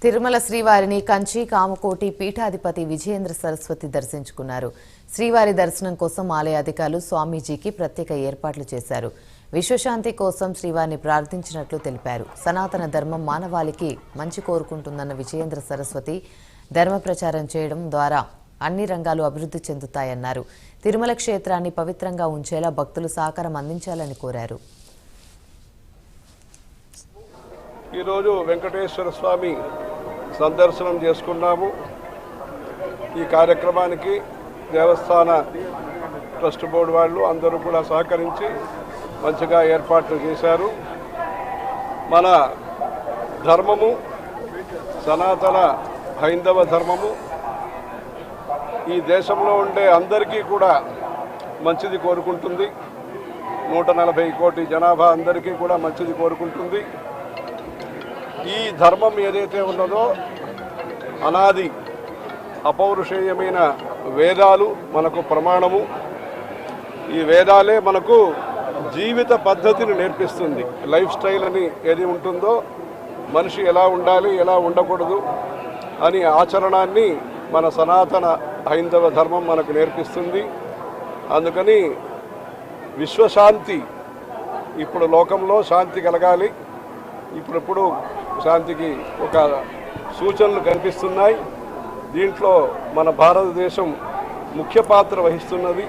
తిరుమల శ్రీవారిని కంచి కామకోటి పీఠాధిపతి విజయేంద్ర సరస్వతి దర్శించుకున్నారు. శ్రీవారి దర్శనం కోసం ఆలయ అధికారులు స్వామీజీకి ప్రత్యేక ఏర్పాట్లు చేశారు. విశ్వశాంతి కోసం శ్రీవారిని ప్రార్థించినట్లు తెలిపారు. సనాతన ధర్మం మానవాళికి మంచి కోరుకుంటుందన్న విజయేంద్ర సరస్వతి ధర్మ ప్రచారం చేయడం ద్వారా అన్ని రంగాలు అభివృద్ధి చెందుతాయన్నారు. తిరుమల క్షేత్రాన్ని పవిత్రంగా ఉంచేలా భక్తులు సహకారం అందించాలని కోరారు. ఈరోజు వెంకటేశ్వర స్వామి సందర్శనం చేసుకున్నాము. ఈ కార్యక్రమానికి దేవస్థాన ట్రస్ట్ బోర్డు వాళ్ళు అందరూ కూడా సహకరించి మంచిగా ఏర్పాట్లు చేశారు. మన ధర్మము సనాతన హైందవ ధర్మము ఈ దేశంలో ఉండే అందరికీ కూడా మంచిది కోరుకుంటుంది. 140 కోటి జనాభా అందరికీ కూడా మంచిది కోరుకుంటుంది. ఈ ధర్మం ఏదైతే ఉన్నదో అనాది అపౌరుషేయమైన వేదాలు మనకు ప్రమాణము. ఈ వేదాలే మనకు జీవిత పద్ధతిని నేర్పిస్తుంది. లైఫ్ స్టైల్ అని ఏది ఉంటుందో మనిషి ఎలా ఉండాలి, ఎలా ఉండకూడదు అని ఆచరణాన్ని మన సనాతన హైందవ ధర్మం మనకు నేర్పిస్తుంది. అందుకని విశ్వశాంతి, ఇప్పుడు లోకంలో శాంతి కలగాలి. ఇప్పుడప్పుడు శాంతికి ఒక సూచనలు కనిపిస్తున్నాయి. దీంట్లో మన భారతదేశం ముఖ్య పాత్ర వహిస్తున్నది.